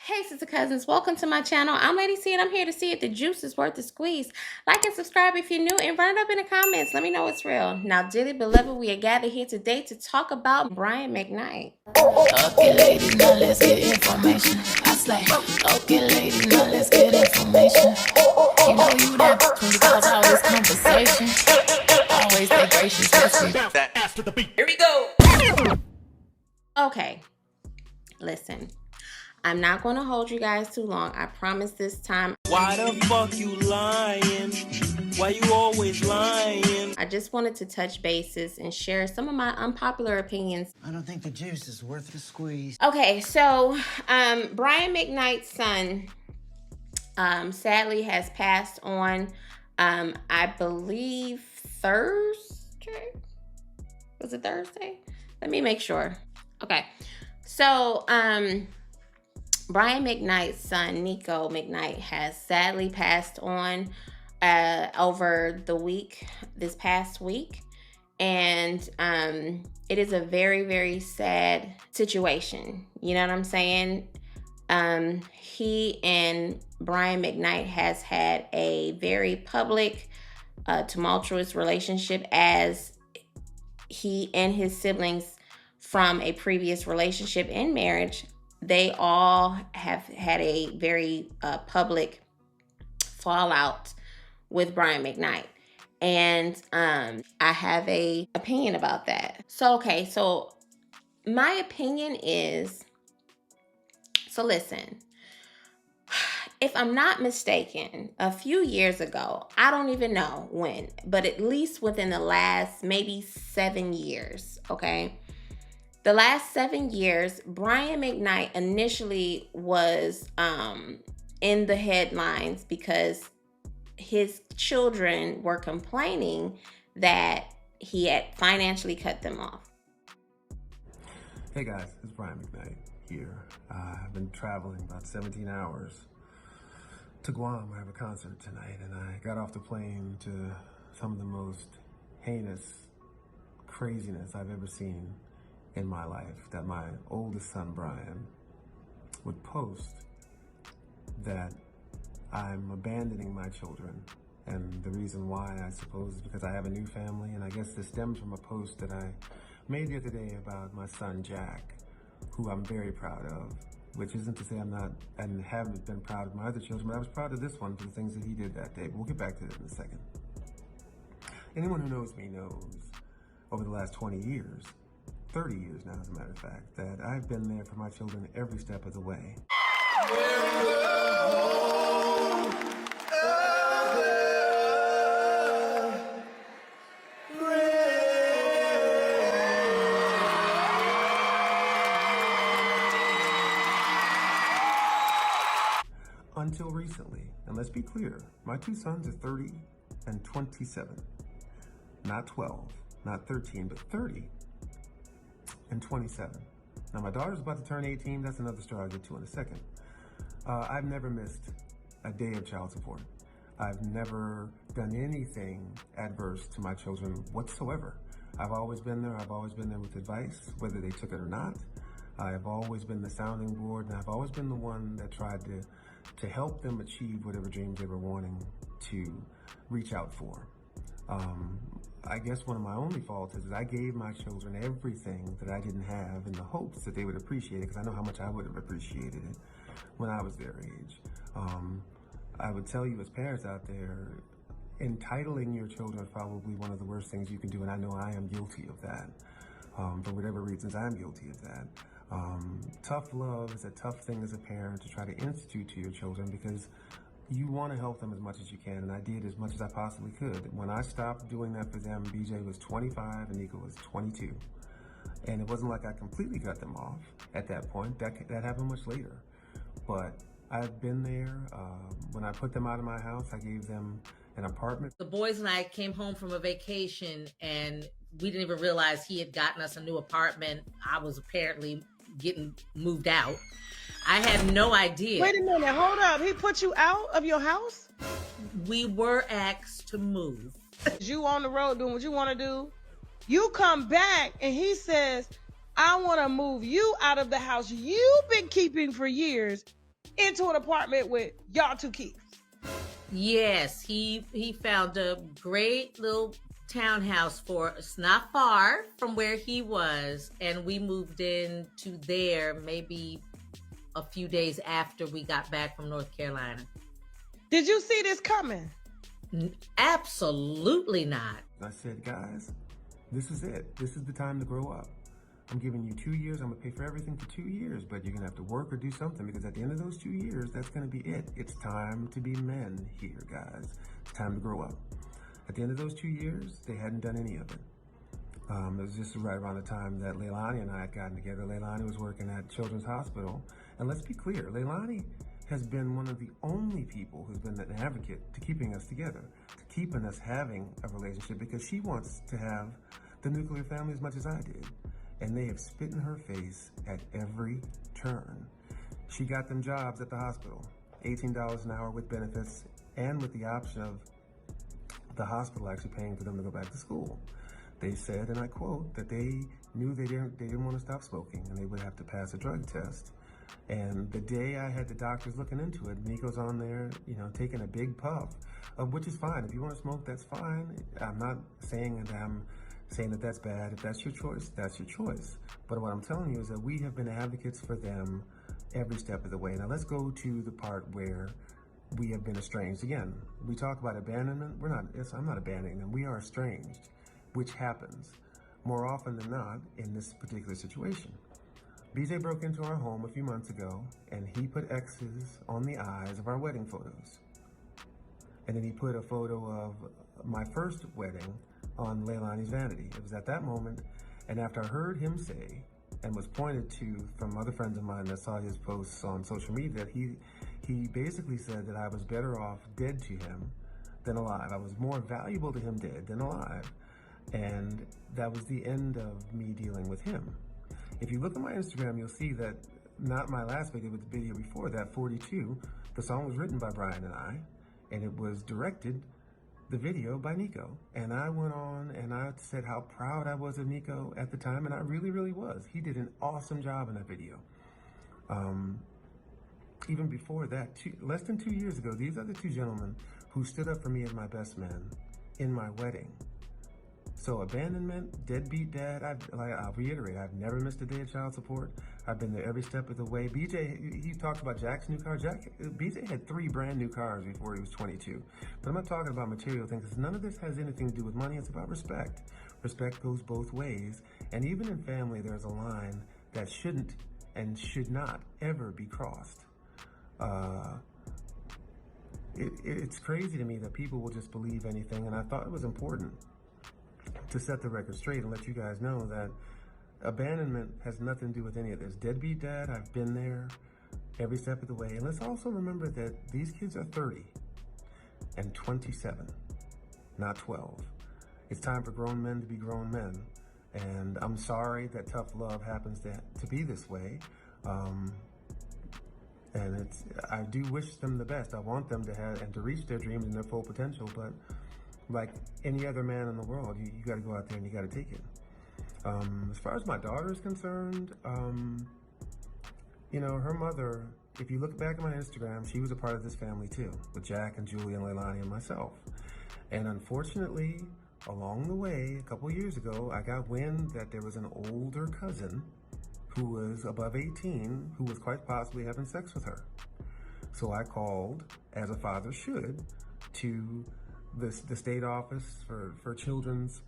Hey sister cousins, welcome to my channel. I'm Lady C and I'm here to see if the juice is worth the squeeze. Like and subscribe if you're new and run it up in the comments. Let me know it's real. Now, dearly beloved, we are gathered here today to talk about Brian McKnight. Okay, ladies, now let's get information. I slay. Okay, ladies, now let's get information. You know you that when you cause all this conversation. Always stay gracious. After the beat. Here we go. Okay, listen. I'm not going to hold you guys too long. I promise this time. Why the fuck you lying? Why you always lying? I just wanted to touch bases and share some of my unpopular opinions. I don't think the juice is worth the squeeze. Okay, so Brian McKnight's son sadly has passed on, I believe Thursday? Was it Thursday? Let me make sure. Okay, so Brian McKnight's son, Nico McKnight, has sadly passed on over this past week. And it is a very, very sad situation. You know what I'm saying? He and Brian McKnight has had a very public, tumultuous relationship, as he and his siblings from a previous relationship and marriage, they all have had a very public fallout with Brian McKnight. And I have a opinion about that. So my opinion is, so listen, if I'm not mistaken, a few years ago, I don't even know when, but at least within the last maybe 7 years, okay? The last 7 years, Brian McKnight initially was in the headlines because his children were complaining that he had financially cut them off. Hey guys, it's Brian McKnight here. I've been traveling about 17 hours to Guam. I have a concert tonight, and I got off the plane to some of the most heinous craziness I've ever seen in my life, that my oldest son, Brian, would post that I'm abandoning my children. And the reason why, I suppose, is because I have a new family, and I guess this stems from a post that I made the other day about my son, Jack, who I'm very proud of, which isn't to say I'm not, and haven't been proud of my other children, but I was proud of this one for the things that he did that day. But we'll get back to that in a second. Anyone who knows me knows, over the last 20 years, 30 years now, as a matter of fact, that I've been there for my children every step of the way. Until recently, and let's be clear, my two sons are 30 and 27. Not 12, not 13, but 30 and 27. Now my daughter's about to turn 18. That's another story I'll get to in a second. I've never missed a day of child support. I've never done anything adverse to my children whatsoever. I've always been there. I've always been there with advice, whether they took it or not. I've always been the sounding board, and I've always been the one that tried to help them achieve whatever dreams they were wanting to reach out for. I guess one of my only faults is that I gave my children everything that I didn't have in the hopes that they would appreciate it, because I know how much I would have appreciated it when I was their age. I would tell you, as parents out there, entitling your children is probably one of the worst things you can do, and I know I am guilty of that. For whatever reasons, I'm guilty of that. Tough love is a tough thing as a parent to try to institute to your children, because you want to help them as much as you can, and I did as much as I possibly could. When I stopped doing that for them, BJ was 25 and Nico was 22. And it wasn't like I completely cut them off at that point. That happened much later. But I've been there. When I put them out of my house, I gave them an apartment. The boys and I came home from a vacation, and we didn't even realize he had gotten us a new apartment. I was apparently getting moved out. I had no idea. Wait a minute, hold up. He put you out of your house? We were asked to move. You on the road doing what you want to do. You come back and he says, I want to move you out of the house you've been keeping for years into an apartment with y'all two kids. Yes, he found a great little townhouse for us, not far from where he was, and we moved into there maybe a few days after we got back from North Carolina. Did you see this coming? Absolutely not. I said, guys, this is it. This is the time to grow up. I'm giving you 2 years. I'm going to pay for everything for 2 years, but you're going to have to work or do something, because at the end of those 2 years, that's going to be it. It's time to be men here, guys. It's time to grow up. At the end of those 2 years, they hadn't done any of it. It was just right around the time that Leilani and I had gotten together. Leilani was working at Children's Hospital. And let's be clear, Leilani has been one of the only people who's been an advocate to keeping us together, to keeping us having a relationship, because she wants to have the nuclear family as much as I did. And they have spit in her face at every turn. She got them jobs at the hospital, $18 an hour with benefits, and with the option of the hospital actually paying for them to go back to school. They said, and I quote, that they knew they didn't want to stop smoking, and they would have to pass a drug test. And the day I had the doctors looking into it, Niko's on there, taking a big puff, which is fine. If you want to smoke, that's fine. I'm not saying that that's bad. If that's your choice, that's your choice. But what I'm telling you is that we have been advocates for them every step of the way. Now let's go to the part where we have been estranged. Again, we talk about abandonment. I'm not abandoning them. We are estranged, which happens more often than not in this particular situation. BJ broke into our home a few months ago, and he put X's on the eyes of our wedding photos. And then he put a photo of my first wedding on Leilani's vanity. It was at that moment, and after I heard him say, and was pointed to from other friends of mine that saw his posts on social media, that he basically said that I was better off dead to him than alive. I was more valuable to him dead than alive. And that was the end of me dealing with him. If you look at my Instagram, you'll see that not my last video, but the video before that, 42, the song was written by Brian and I, and it was directed, the video, by Niko. And I went on and I said how proud I was of Niko at the time, and I really, really was. He did an awesome job in that video. Even before that, less than 2 years ago, these are the two gentlemen who stood up for me as my best man in my wedding. So abandonment, deadbeat dad, I'll reiterate, I've never missed a day of child support. I've been there every step of the way. BJ, he talked about Jack's new car. BJ had 3 brand new cars before he was 22. But I'm not talking about material things, because none of this has anything to do with money. It's about respect. Respect goes both ways. And even in family, there's a line that shouldn't and should not ever be crossed. It's crazy to me that people will just believe anything, and I thought it was important to set the record straight and let you guys know that abandonment has nothing to do with any of this. Deadbeat dad, I've been there every step of the way. And let's also remember that these kids are 30 and 27, not 12. It's time for grown men to be grown men. And I'm sorry that tough love happens to be this way. And I do wish them the best. I want them to have and to reach their dreams and their full potential, but like any other man in the world, you got to go out there and you got to take it. As far as my daughter is concerned, her mother, if you look back at my Instagram, she was a part of this family too, with Jack and Julie and Leilani and myself. And unfortunately, along the way, a couple years ago, I got wind that there was an older cousin who was above 18 who was quite possibly having sex with her. So I called, as a father should, to the state office for children's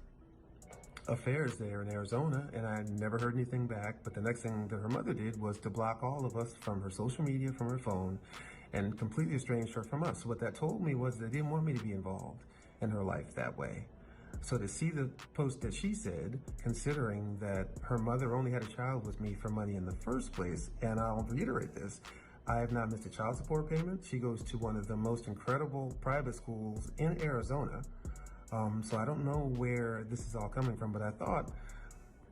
affairs there in Arizona, and I never heard anything back. But the next thing that her mother did was to block all of us from her social media, from her phone, and completely estranged her from us. So what that told me was they didn't want me to be involved in her life that way. So to see the post that she said, considering that her mother only had a child with me for money in the first place, and I'll reiterate this, I have not missed a child support payment. She goes to one of the most incredible private schools in Arizona. So I don't know where this is all coming from, but I thought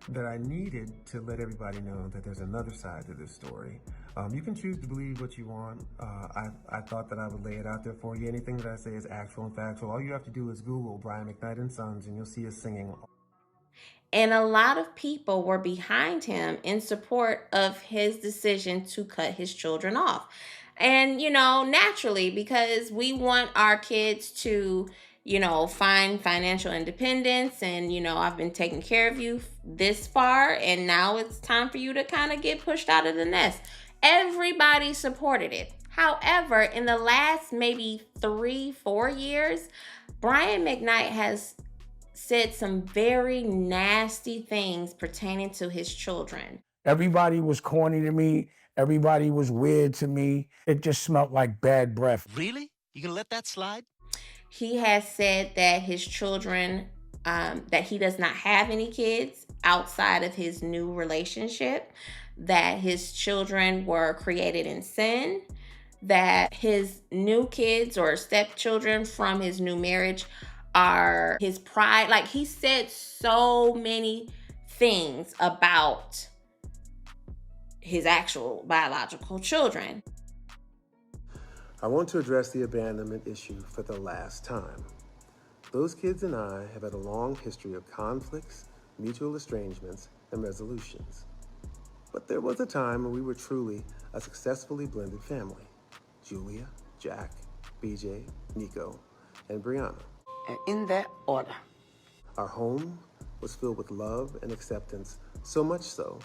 that I needed to let everybody know that there's another side to this story. You can choose to believe what you want. I thought that I would lay it out there for you. Anything that I say is actual and factual. All you have to do is Google Brian McKnight and Sons, and you'll see us singing. And a lot of people were behind him in support of his decision to cut his children off. And, naturally, because we want our kids to, find financial independence. And, I've been taking care of you this far, and now it's time for you to kind of get pushed out of the nest. Everybody supported it. However, in the last maybe 3-4 years, Brian McKnight has said some very nasty things pertaining to his children. Everybody was corny to me. Everybody was weird to me. It just smelled like bad breath. Really? You gonna let that slide? He has said that his children, that he does not have any kids outside of his new relationship, that his children were created in sin, that his new kids or stepchildren from his new marriage are his pride. Like, he said so many things about his actual biological children. I want to address the abandonment issue for the last time. Those kids and I have had a long history of conflicts, mutual estrangements, and resolutions. But there was a time when we were truly a successfully blended family. Julia, Jack, BJ, Nico, and Brianna. And in that order. Our home was filled with love and acceptance, so much so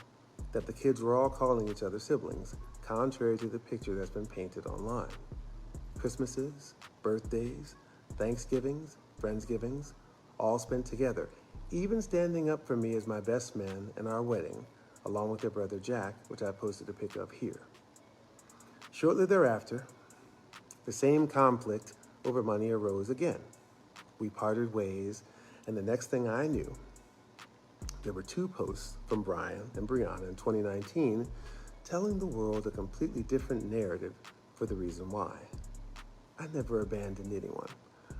that the kids were all calling each other siblings, contrary to the picture that's been painted online. Christmases, birthdays, Thanksgivings, Friendsgivings, all spent together, even standing up for me as my best man in our wedding, along with their brother Jack, which I posted a pic of here. Shortly thereafter, the same conflict over money arose again. We parted ways, and the next thing I knew, there were 2 posts from Brian and Brianna in 2019 telling the world a completely different narrative for the reason why. I never abandoned anyone.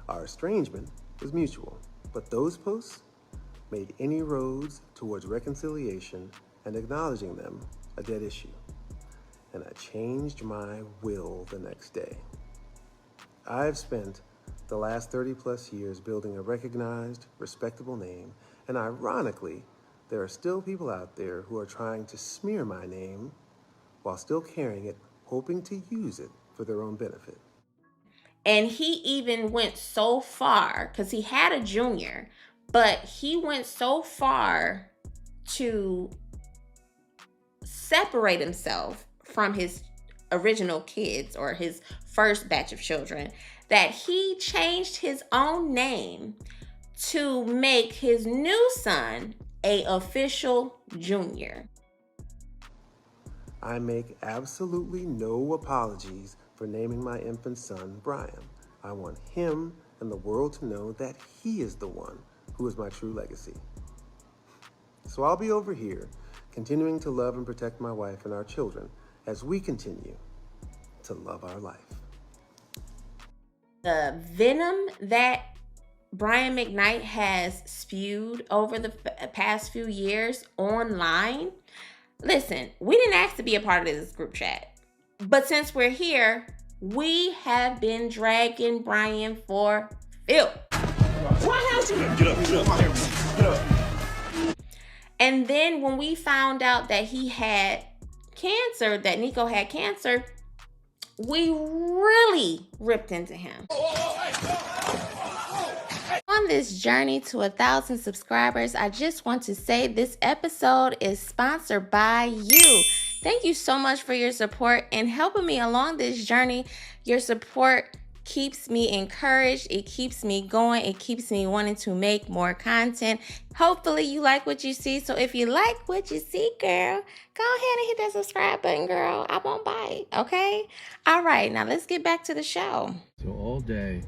Our estrangement was mutual, but those posts made any roads towards reconciliation and acknowledging them a dead issue. And I changed my will the next day. I've spent the last 30 plus years building a recognized, respectable name, and ironically, there are still people out there who are trying to smear my name while still carrying it, hoping to use it for their own benefit. And he even went so far, because he had a junior, but he went so far to separate himself from his original kids or his first batch of children, that he changed his own name to make his new son a official junior. I make absolutely no apologies for naming my infant son Brian. I want him and the world to know that he is the one who is my true legacy. So I'll be over here, continuing to love and protect my wife and our children as we continue to love our life. The venom that Brian McKnight has spewed over the past few years online. Listen, we didn't ask to be a part of this group chat, but since we're here, we have been dragging Brian for filth. Get up. And then when we found out that he had cancer, that Nico had cancer, we really ripped into him. On this journey to 1,000 subscribers, I just want to say this episode is sponsored by you. Thank you so much for your support and helping me along this journey. Your support keeps me encouraged. It keeps me going. It keeps me wanting to make more content. Hopefully you like what you see. So if you like what you see, girl, go ahead and hit that subscribe button, girl. I won't bite, okay? All right, now let's get back to the show. So all day,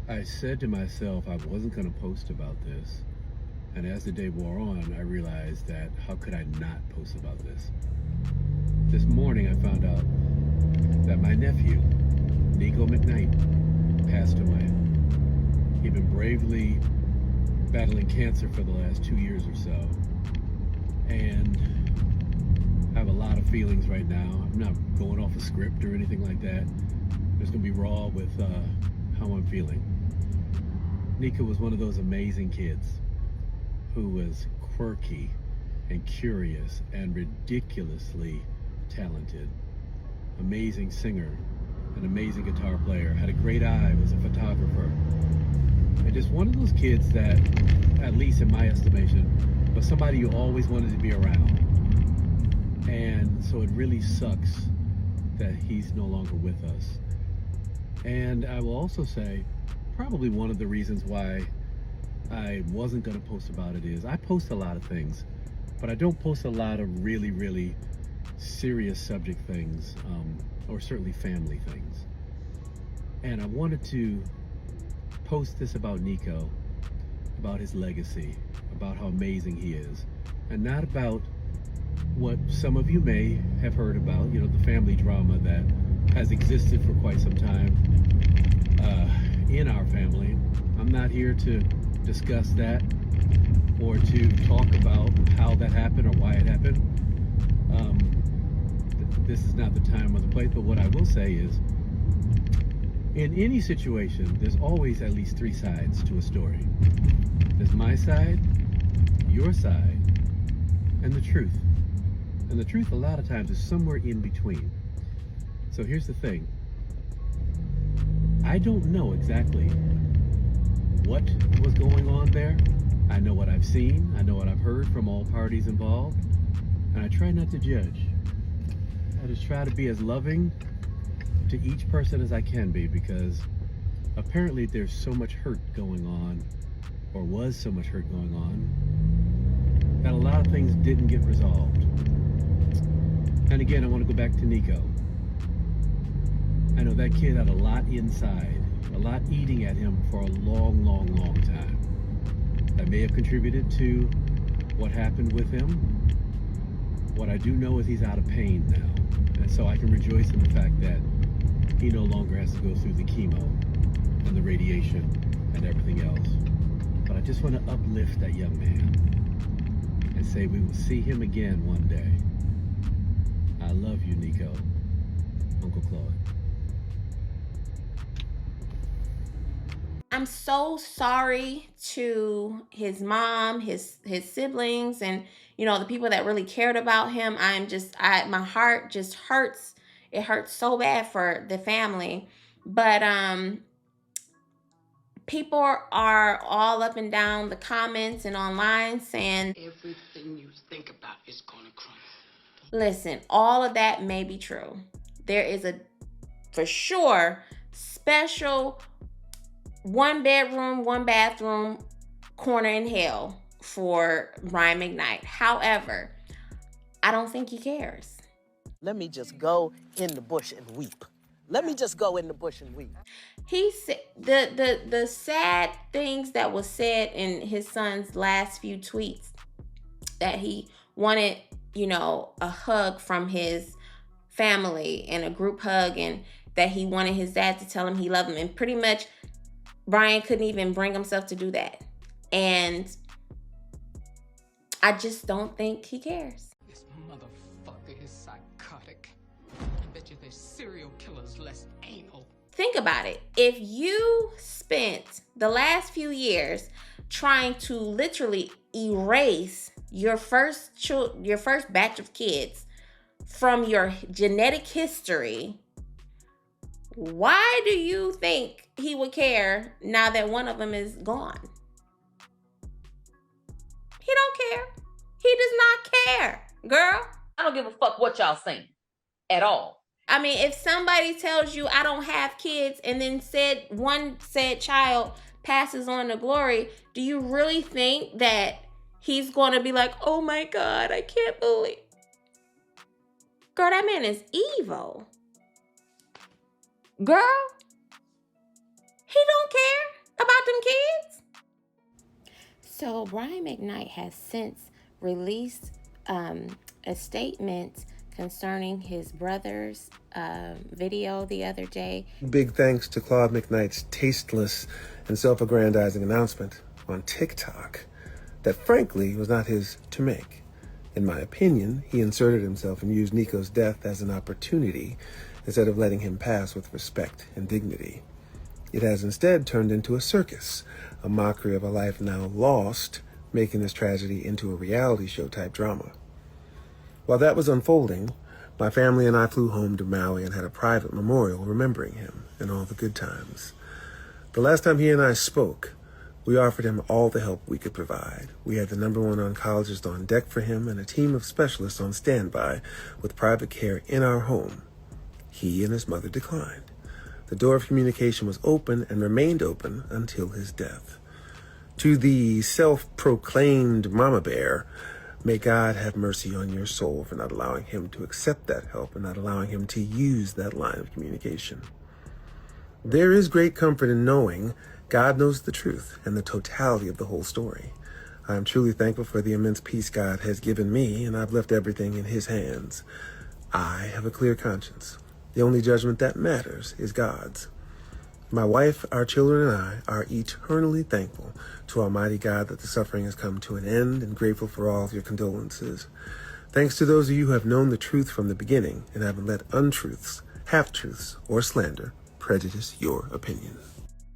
I said to myself I wasn't going to post about this. And as the day wore on, I realized that how could I not post about this? This morning, I found out that my nephew, Niko McKnight, passed away. He'd been bravely battling cancer for the last 2 years or so. And I have a lot of feelings right now. I'm not going off a script or anything like that. I'm just going to be raw with how I'm feeling. Niko was one of those amazing kids who was quirky and curious and ridiculously talented. amazing singer, an amazing guitar player, had a great eye, was a photographer. And just one of those kids that, at least in my estimation, was somebody you always wanted to be around. And so it really sucks that he's no longer with us. And I will also say, probably one of the reasons why I wasn't going to post about it is I post a lot of things, but I don't post a lot of really, really serious subject things, or certainly family things. And I wanted to post this about Niko, about his legacy, about how amazing he is, and not about what some of you may have heard about, you know, the family drama that has existed for quite some time in our family. I'm not here to discuss that or to talk about how that happened or why it happened. This is not the time or the place, but what I will say is, in any situation, there's always at least three sides to a story. There's my side, your side, and the truth. And the truth a lot of times is somewhere in between. So here's the thing. I don't know exactly what was going on there. I know what I've seen. I know what I've heard from all parties involved. And I try not to judge. I just try to be as loving to each person as I can be, because apparently there's so much hurt going on, or was so much hurt going on, that a lot of things didn't get resolved. And again, I want to go back to Niko. I know that kid had a lot inside, a lot eating at him for a long, long, long time. That may have contributed to what happened with him. What I do know is he's out of pain now. And so I can rejoice in the fact that he no longer has to go through the chemo and the radiation and everything else. But I just want to uplift that young man and say we will see him again one day. I love you, Niko. Uncle Claude. I'm so sorry to his mom, his siblings, and you know, the people that really cared about him. My heart just hurts. It hurts so bad for the family. But people are all up and down the comments and online saying Everything you think about is gonna crumble. Listen, all of that may be true. There is a, for sure, special 1 bedroom, 1 bathroom corner in hell for Brian McKnight. However, I don't think he cares. Let me just go in the bush and weep. Let me just go in the bush and weep. He said the sad things that was said in his son's last few tweets, that he wanted, you know, a hug from his family and a group hug, and that he wanted his dad to tell him he loved him. And pretty much Brian couldn't even bring himself to do that. And I just don't think he cares. This motherfucker is psychotic. I bet you there's serial killers less anal. Think about it. If you spent the last few years trying to literally erase your first batch of kids from your genetic history, why do you think he would care now that one of them is gone? He don't care. He does not care, girl. I don't give a fuck what y'all saying at all. I mean, if somebody tells you I don't have kids and then said child passes on to glory, do you really think that he's going to be like, oh my God, I can't believe. Girl, that man is evil. Girl, he don't care about them kids. So Brian McKnight has since released a statement concerning his brother's video the other day. Big thanks to Claude McKnight's tasteless and self-aggrandizing announcement on TikTok that frankly was not his to make. In my opinion, he inserted himself and used Niko's death as an opportunity instead of letting him pass with respect and dignity. It has instead turned into a circus, a mockery of a life now lost, making this tragedy into a reality show type drama. While that was unfolding, My family and I flew home to Maui and had a private memorial remembering him and all the good times. The last time he and I spoke, we offered him all the help we could provide. We had the #1 oncologist on deck for him and a team of specialists on standby with private care in our home. He and his mother declined. The door of communication was open and remained open until his death. To the self-proclaimed mama bear, may God have mercy on your soul for not allowing him to accept that help and not allowing him to use that line of communication. There is great comfort in knowing God knows the truth and the totality of the whole story. I am truly thankful for the immense peace God has given me, and I've left everything in his hands. I have a clear conscience. The only judgment that matters is God's. My wife, our children, and I are eternally thankful to Almighty God that the suffering has come to an end and grateful for all of your condolences. Thanks to those of you who have known the truth from the beginning and haven't let untruths, half-truths, or slander prejudice your opinion.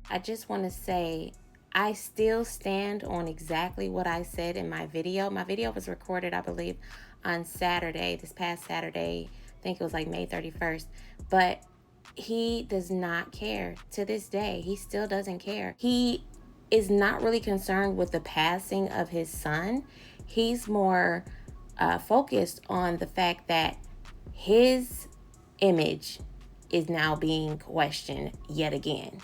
I just want to say, I still stand on exactly what I said in my video. My video was recorded, I believe, on Saturday, this past Saturday. I think it was like May 31st. But he does not care. To this day, he still doesn't care. He is not really concerned with the passing of his son. He's more focused on the fact that his image is now being questioned yet again.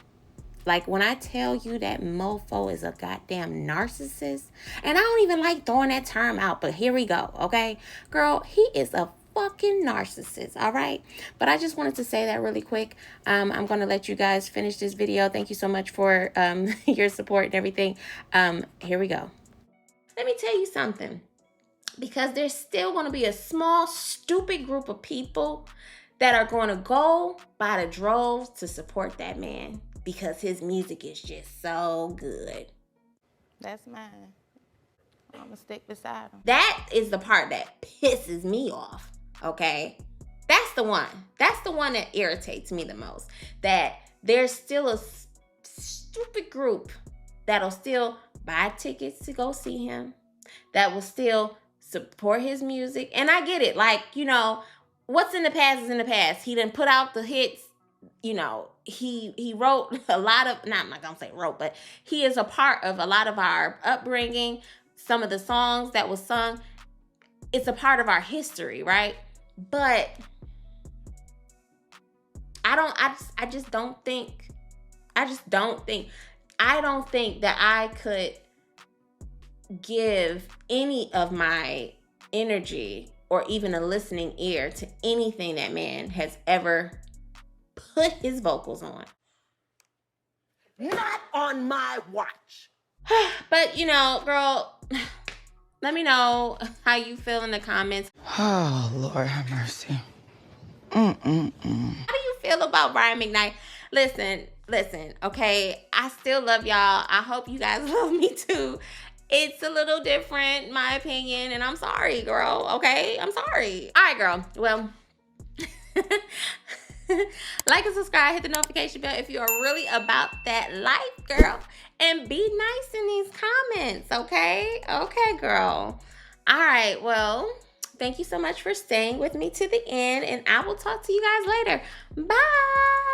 Like, when I tell you that mofo is a goddamn narcissist, and I don't even like throwing that term out, but here we go, okay? Girl, he is a fucking narcissist, all right? But I just wanted to say that really quick. I'm going to let you guys finish this video. Thank you so much for your support and everything. Here we go. Let me tell you something. Because there's still going to be a small, stupid group of people that are going to go by the droves to support that man. Because his music is just so good. That's mine. I'm gonna stick beside him. That is the part that pisses me off, okay? That's the one. That's the one that irritates me the most. That there's still a stupid group that'll still buy tickets to go see him. That will still support his music. And I get it. Like, you know, what's in the past is in the past. He done put out the hits. You know, he wrote a lot of, I'm not gonna say wrote, but he is a part of a lot of our upbringing. Some of the songs that was sung, it's a part of our history, right? But I don't think that I could give any of my energy or even a listening ear to anything that man has ever put his vocals on. Not on my watch. But, you know, girl, let me know how you feel in the comments. Oh, Lord have mercy. How do you feel about Brian McKnight? Listen, okay? I still love y'all. I hope you guys love me too. It's a little different, my opinion, and I'm sorry, girl, okay? I'm sorry. All right, girl. Well, like and subscribe, hit the notification bell if you are really about that life, girl. And be nice in these comments, okay? Okay, girl. All right, well, thank you so much for staying with me to the end, and I will talk to you guys later. Bye.